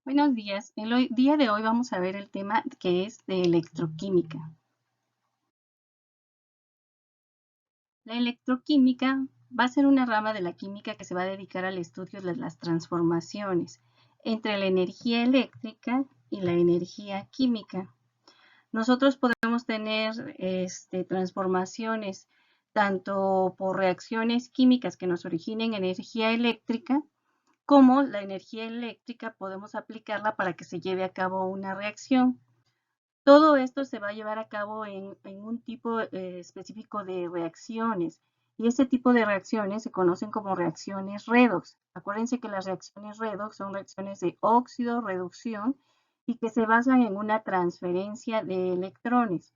Buenos días. Día de hoy vamos a ver el tema que es de electroquímica. La electroquímica va a ser una rama de la química que se va a dedicar al estudio de las transformaciones entre la energía eléctrica y la energía química. Nosotros podemos tener transformaciones tanto por reacciones químicas que nos originen energía eléctrica, como la energía eléctrica podemos aplicarla para que se lleve a cabo una reacción. Todo esto se va a llevar a cabo en un tipo específico de reacciones, y este tipo de reacciones se conocen como reacciones redox. Acuérdense que las reacciones redox son reacciones de óxido, reducción, y que se basan en una transferencia de electrones.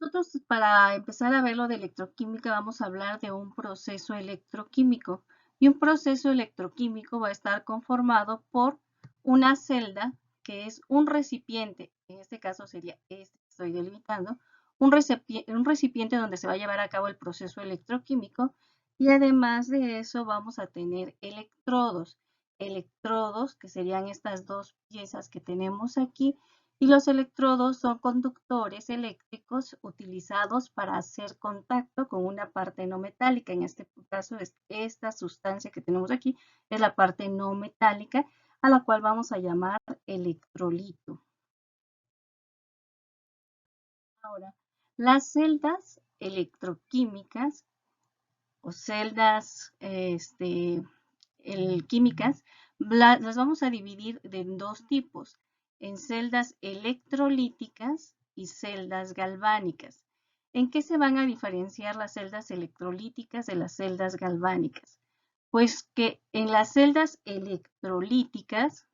Nosotros, para empezar a ver lo de electroquímica, vamos a hablar de un proceso electroquímico. Y un proceso electroquímico va a estar conformado por una celda, que es un recipiente, en este caso sería este que estoy delimitando, un recipiente donde se va a llevar a cabo el proceso electroquímico, y además de eso vamos a tener electrodos que serían estas dos piezas que tenemos aquí, y los electrodos son conductores eléctricos utilizados para hacer contacto con una parte no metálica. En este caso, esta sustancia que tenemos aquí es la parte no metálica, a la cual vamos a llamar electrolito. Ahora, las celdas electroquímicas o celdas químicas, las vamos a dividir en dos tipos, en celdas electrolíticas y celdas galvánicas. ¿En qué se van a diferenciar las celdas electrolíticas de las celdas galvánicas? Pues que en las celdas electrolíticas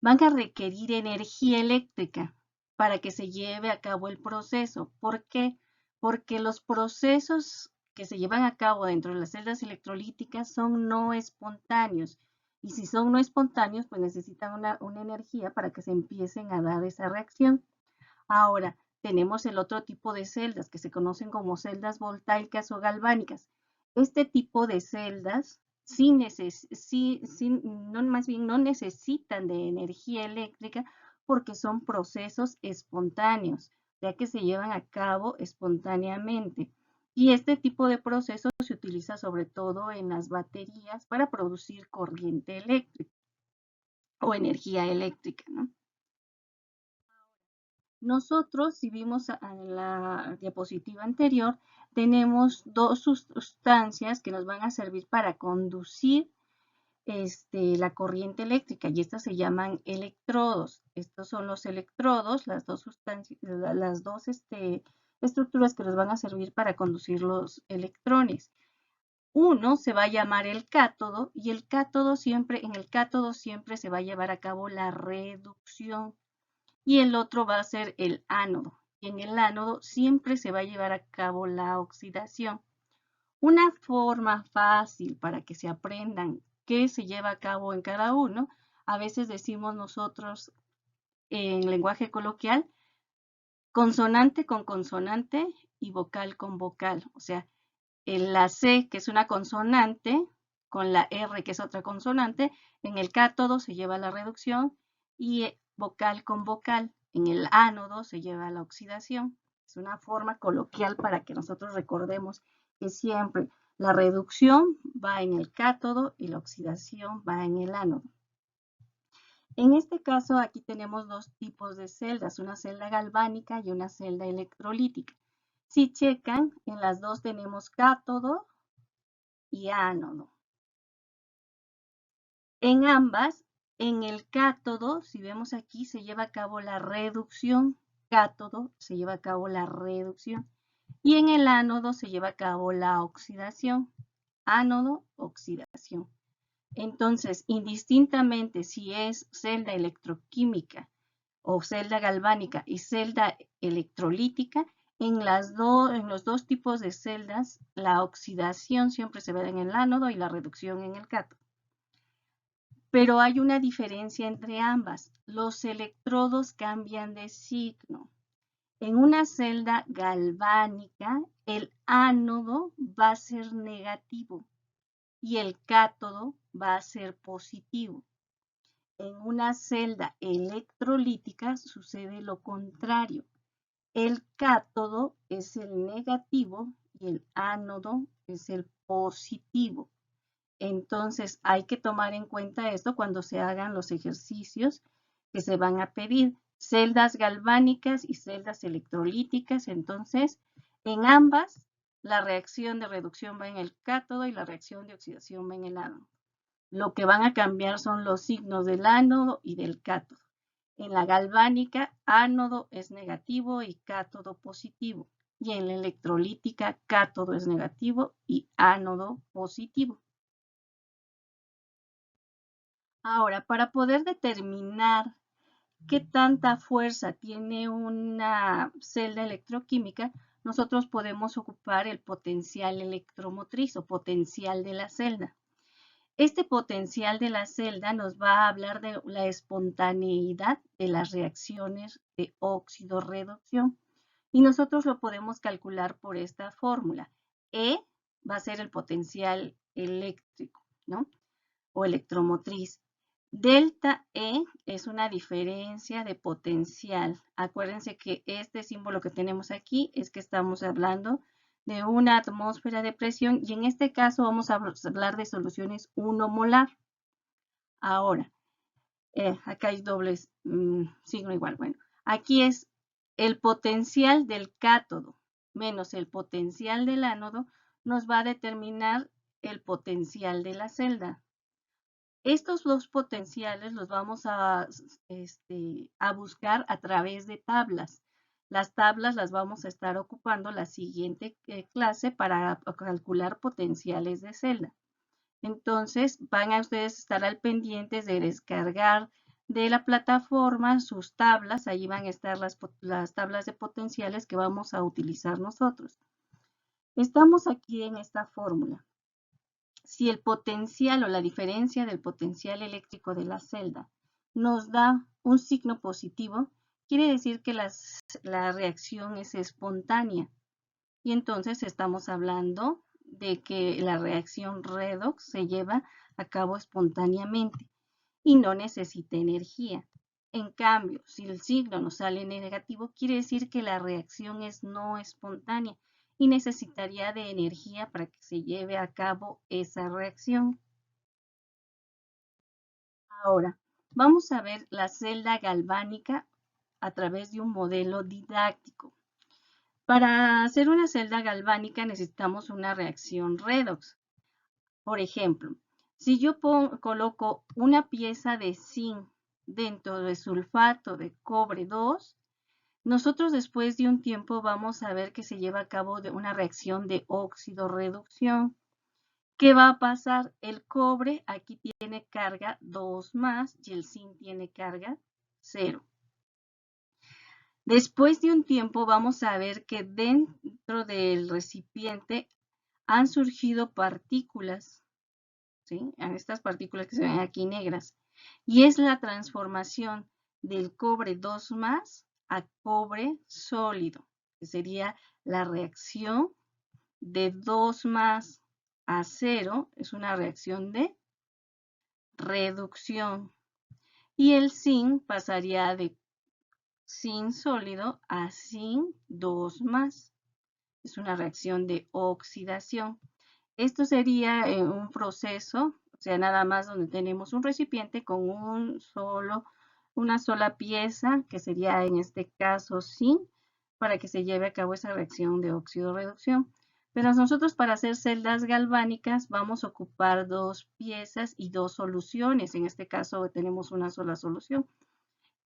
van a requerir energía eléctrica para que se lleve a cabo el proceso. ¿Por qué? Porque los procesos que se llevan a cabo dentro de las celdas electrolíticas son no espontáneos. Y si son no espontáneos, pues necesitan una energía para que se empiecen a dar esa reacción. Ahora, tenemos el otro tipo de celdas que se conocen como celdas voltaicas o galvánicas. Este tipo de celdas más bien no necesitan de energía eléctrica porque son procesos espontáneos, ya que se llevan a cabo espontáneamente. Y este tipo de procesos se utiliza sobre todo en las baterías para producir corriente eléctrica o energía eléctrica, ¿no? Nosotros, si vimos en la diapositiva anterior, tenemos dos sustancias que nos van a servir para conducir la corriente eléctrica, y estas se llaman electrodos. Estos son los electrodos, las dos sustancias, las dos estructuras que nos van a servir para conducir los electrones. Uno se va a llamar el cátodo, y en el cátodo siempre se va a llevar a cabo la reducción, y el otro va a ser el ánodo. Y en el ánodo siempre se va a llevar a cabo la oxidación. Una forma fácil para que se aprendan qué se lleva a cabo en cada uno, a veces decimos nosotros en lenguaje coloquial, consonante con consonante y vocal con vocal. O sea, la C, que es una consonante, con la R, que es otra consonante, en el cátodo se lleva la reducción, y vocal con vocal, en el ánodo se lleva la oxidación. Es una forma coloquial para que nosotros recordemos que siempre la reducción va en el cátodo y la oxidación va en el ánodo. En este caso, aquí tenemos dos tipos de celdas, una celda galvánica y una celda electrolítica. Si checan, en las dos tenemos cátodo y ánodo. En ambas, en el cátodo, si vemos aquí, se lleva a cabo la reducción. Cátodo se lleva a cabo la reducción. Y en el ánodo se lleva a cabo la oxidación. Ánodo, oxidación. Entonces, indistintamente si es celda electroquímica o celda galvánica y celda electrolítica, en los dos tipos de celdas, la oxidación siempre se ve en el ánodo y la reducción en el cátodo. Pero hay una diferencia entre ambas. Los electrodos cambian de signo. En una celda galvánica, el ánodo va a ser negativo y el cátodo va a ser positivo. En una celda electrolítica sucede lo contrario. El cátodo es el negativo y el ánodo es el positivo. Entonces hay que tomar en cuenta esto cuando se hagan los ejercicios que se van a pedir. Celdas galvánicas y celdas electrolíticas. Entonces, en ambas, la reacción de reducción va en el cátodo y la reacción de oxidación va en el ánodo. Lo que van a cambiar son los signos del ánodo y del cátodo. En la galvánica, ánodo es negativo y cátodo positivo. Y en la electrolítica, cátodo es negativo y ánodo positivo. Ahora, para poder determinar qué tanta fuerza tiene una celda electroquímica, nosotros podemos ocupar el potencial electromotriz o potencial de la celda. Este potencial de la celda nos va a hablar de la espontaneidad de las reacciones de óxido-reducción y nosotros lo podemos calcular por esta fórmula. E va a ser el potencial eléctrico, ¿no? O electromotriz. Delta E es una diferencia de potencial. Acuérdense que este símbolo que tenemos aquí es que estamos hablando de una atmósfera de presión y en este caso vamos a hablar de soluciones 1 molar. Ahora, acá hay doble signo igual. Bueno, aquí es el potencial del cátodo menos el potencial del ánodo nos va a determinar el potencial de la celda. Estos dos potenciales los vamos a buscar a través de tablas. Las tablas las vamos a estar ocupando la siguiente clase para calcular potenciales de celda. Entonces van a ustedes estar al pendiente de descargar de la plataforma sus tablas. Allí van a estar las tablas de potenciales que vamos a utilizar nosotros. Estamos aquí en esta fórmula. Si el potencial o la diferencia del potencial eléctrico de la celda nos da un signo positivo, quiere decir que la reacción es espontánea. Y entonces estamos hablando de que la reacción redox se lleva a cabo espontáneamente y no necesita energía. En cambio, si el signo nos sale negativo, quiere decir que la reacción es no espontánea y necesitaría de energía para que se lleve a cabo esa reacción. Ahora, vamos a ver la celda galvánica a través de un modelo didáctico. Para hacer una celda galvánica necesitamos una reacción redox. Por ejemplo, si yo coloco una pieza de zinc dentro de sulfato de cobre 2, nosotros después de un tiempo vamos a ver que se lleva a cabo una reacción de óxido-reducción. ¿Qué va a pasar? El cobre aquí tiene carga 2 más y el zinc tiene carga 0. Después de un tiempo vamos a ver que dentro del recipiente han surgido partículas, ¿sí? Estas partículas que se ven aquí negras. Y es la transformación del cobre 2 más a cobre sólido, que sería la reacción de 2 más a 0, es una reacción de reducción. Y el zinc pasaría de zinc sólido a zinc 2 más. Es una reacción de oxidación. Esto sería un proceso, o sea, nada más donde tenemos un recipiente con una sola pieza, que sería en este caso zinc, para que se lleve a cabo esa reacción de óxido-reducción. Pero nosotros para hacer celdas galvánicas vamos a ocupar 2 piezas y 2 soluciones. En este caso tenemos una sola solución.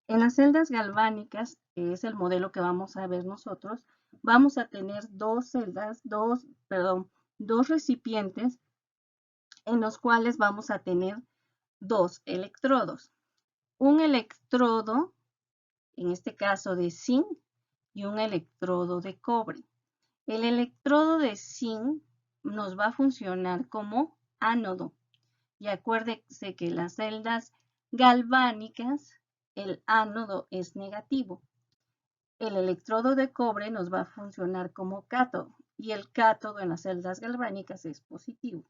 En las celdas galvánicas, que es el modelo que vamos a ver nosotros, vamos a tener dos recipientes en los cuales vamos a tener 2 electrodos. Un electrodo, en este caso de zinc, y un electrodo de cobre. El electrodo de zinc nos va a funcionar como ánodo. Y acuérdense que las celdas galvánicas, el ánodo es negativo. El electrodo de cobre nos va a funcionar como cátodo y el cátodo en las celdas galvánicas es positivo.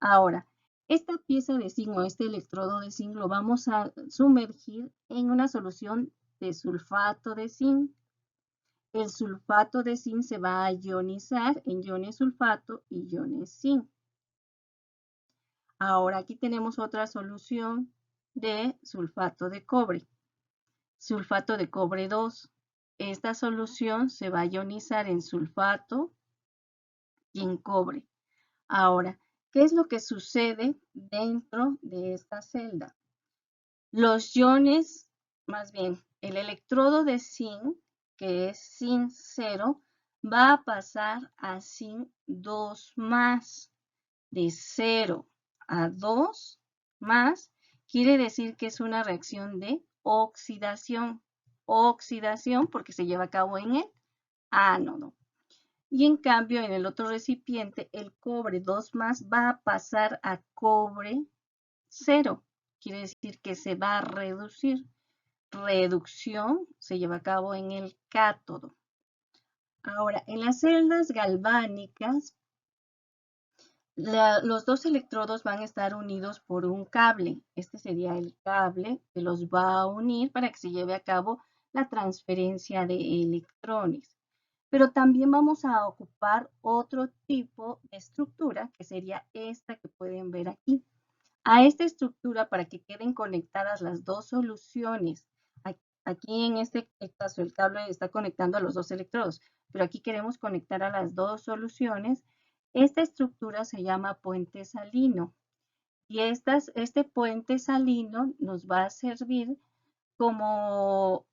Ahora, esta pieza de zinc o este electrodo de zinc lo vamos a sumergir en una solución de sulfato de zinc. El sulfato de zinc se va a ionizar en iones sulfato y iones zinc. Ahora aquí tenemos otra solución de sulfato de cobre. Sulfato de cobre 2. Esta solución se va a ionizar en sulfato y en cobre. Ahora, ¿qué es lo que sucede dentro de esta celda? Los iones, más bien, el electrodo de zinc, que es zinc 0, va a pasar a zinc 2 más. De 0 a 2 más, quiere decir que es una reacción de oxidación. Oxidación porque se lleva a cabo en el ánodo. Y en cambio, en el otro recipiente, el cobre 2 más va a pasar a cobre 0. Quiere decir que se va a reducir. Reducción se lleva a cabo en el cátodo. Ahora, en las celdas galvánicas, los dos electrodos van a estar unidos por un cable. Este sería el cable que los va a unir para que se lleve a cabo la transferencia de electrones. Pero también vamos a ocupar otro tipo de estructura, que sería esta que pueden ver aquí. A esta estructura, para que queden conectadas las dos soluciones, aquí en este caso el cable está conectando a los dos electrodos, pero aquí queremos conectar a las dos soluciones. Esta estructura se llama puente salino y este puente salino nos va a servir como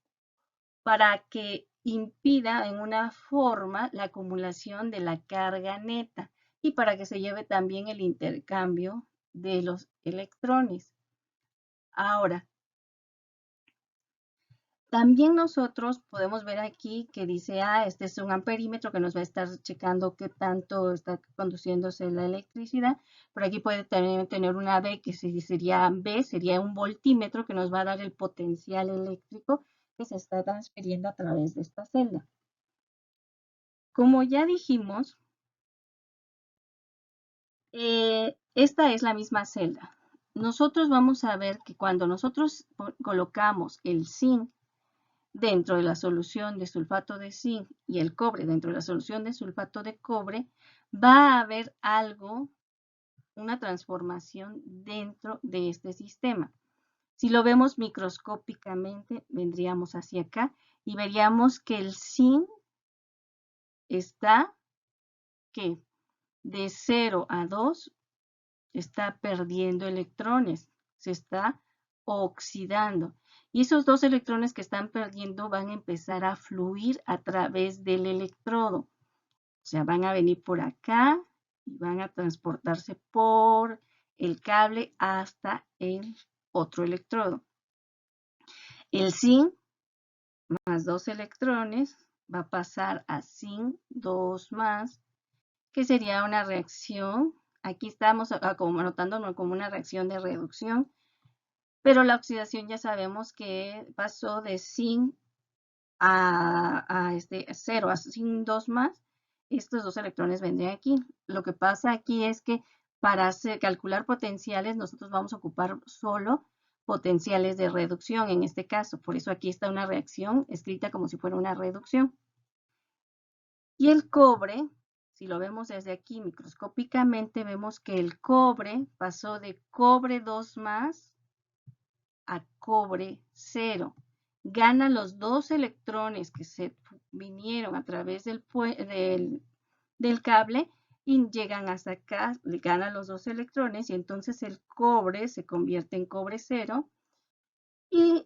para que impida en una forma la acumulación de la carga neta y para que se lleve también el intercambio de los electrones. Ahora, también nosotros podemos ver aquí que dice, este es un amperímetro que nos va a estar checando qué tanto está conduciéndose la electricidad. Por aquí puede también tener una B, que sería B, sería un voltímetro que nos va a dar el potencial eléctrico que se está transfiriendo a través de esta celda. Como ya dijimos, esta es la misma celda. Nosotros vamos a ver que cuando nosotros colocamos el zinc dentro de la solución de sulfato de zinc y el cobre dentro de la solución de sulfato de cobre, va a haber algo, una transformación dentro de este sistema. Si lo vemos microscópicamente, vendríamos hacia acá y veríamos que el zinc está, ¿qué? De 0 a 2 está perdiendo electrones, se está oxidando. Y esos dos electrones que están perdiendo van a empezar a fluir a través del electrodo. O sea, van a venir por acá y van a transportarse por el cable hasta el otro electrodo. El zinc más 2 electrones va a pasar a zinc 2 más, que sería una reacción. Aquí estamos anotando como una reacción de reducción, pero la oxidación ya sabemos que pasó de zinc a 0 a zinc 2 más. Estos dos electrones vendrían aquí. Lo que pasa aquí es que para calcular potenciales nosotros vamos a ocupar solo potenciales de reducción en este caso. Por eso aquí está una reacción escrita como si fuera una reducción. Y el cobre, si lo vemos desde aquí microscópicamente, vemos que el cobre pasó de cobre 2 más a cobre 0. Gana los dos electrones que se vinieron a través del cable y llegan hasta acá, le ganan los dos electrones y entonces el cobre se convierte en cobre 0 y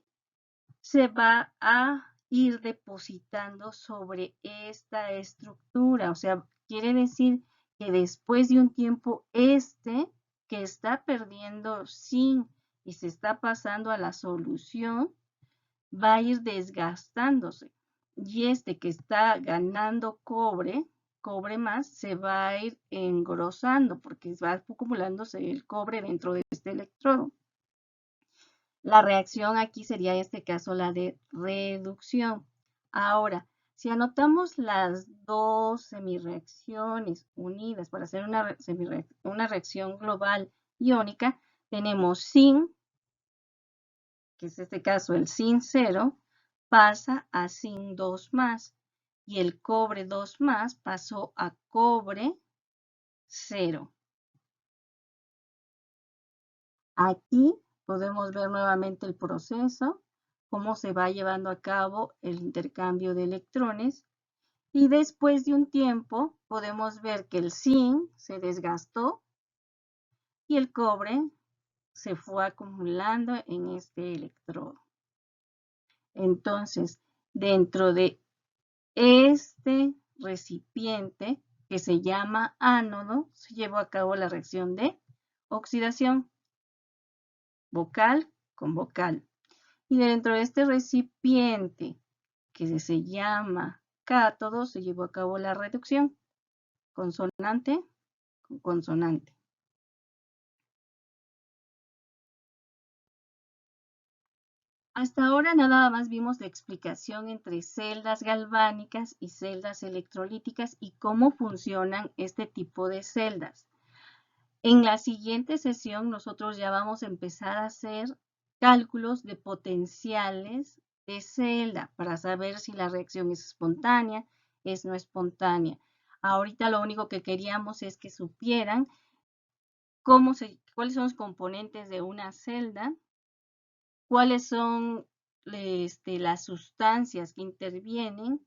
se va a ir depositando sobre esta estructura. O sea, quiere decir que después de un tiempo que está perdiendo zinc y se está pasando a la solución, va a ir desgastándose. Y este que está ganando cobre más, se va a ir engrosando porque va acumulándose el cobre dentro de este electrodo. La reacción aquí sería en este caso la de reducción. Ahora, Si anotamos las dos semirreacciones unidas para hacer una reacción global iónica, tenemos zinc, que es este caso el zinc 0, pasa a zinc 2 más, y el cobre 2 más pasó a cobre 0. Aquí podemos ver nuevamente el proceso, cómo se va llevando a cabo el intercambio de electrones. Y después de un tiempo podemos ver que el zinc se desgastó y el cobre se fue acumulando en este electrodo. Entonces, dentro de este recipiente que se llama ánodo, se llevó a cabo la reacción de oxidación vocal con vocal. Y dentro de este recipiente que se llama cátodo, se llevó a cabo la reducción consonante con consonante. Hasta ahora nada más vimos la explicación entre celdas galvánicas y celdas electrolíticas y cómo funcionan este tipo de celdas. En la siguiente sesión nosotros ya vamos a empezar a hacer cálculos de potenciales de celda para saber si la reacción es espontánea, es no espontánea. Ahorita lo único que queríamos es que supieran cuáles son los componentes de una celda, cuáles son las sustancias que intervienen,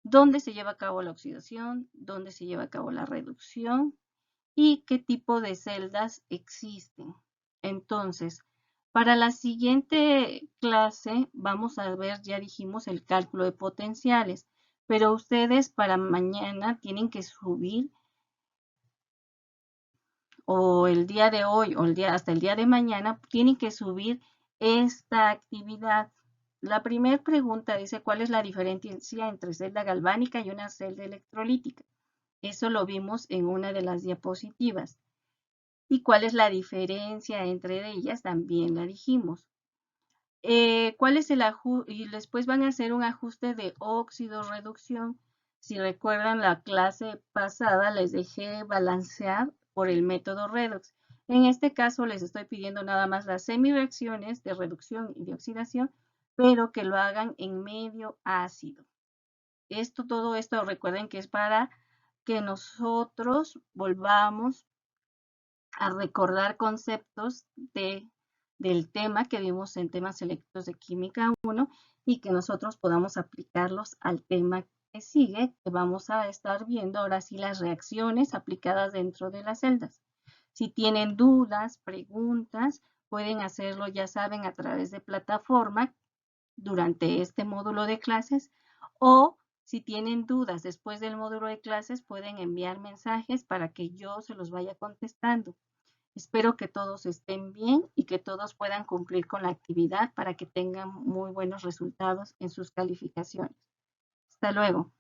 dónde se lleva a cabo la oxidación, dónde se lleva a cabo la reducción y qué tipo de celdas existen. Entonces, para la siguiente clase vamos a ver, ya dijimos, el cálculo de potenciales, pero ustedes para mañana tienen que subir o el día de hoy o hasta el día de mañana tienen que subir esta actividad. La primera pregunta dice cuál es la diferencia entre celda galvánica y una celda electrolítica. Eso lo vimos en una de las diapositivas. ¿Y cuál es la diferencia entre ellas? También la dijimos. ¿Cuál es el ajuste? Y después van a hacer un ajuste de óxido-reducción. Si recuerdan la clase pasada, les dejé balancear por el método redox. En este caso les estoy pidiendo nada más las semireacciones de reducción y de oxidación, pero que lo hagan en medio ácido. Todo esto recuerden que es para que nosotros volvamos a recordar conceptos del tema que vimos en temas selectos de química 1 y que nosotros podamos aplicarlos al tema que sigue, que vamos a estar viendo ahora sí las reacciones aplicadas dentro de las celdas. Si tienen dudas, preguntas, pueden hacerlo, ya saben, a través de plataforma durante este módulo de clases o si tienen dudas después del módulo de clases pueden enviar mensajes para que yo se los vaya contestando. Espero que todos estén bien y que todos puedan cumplir con la actividad para que tengan muy buenos resultados en sus calificaciones. Hasta luego.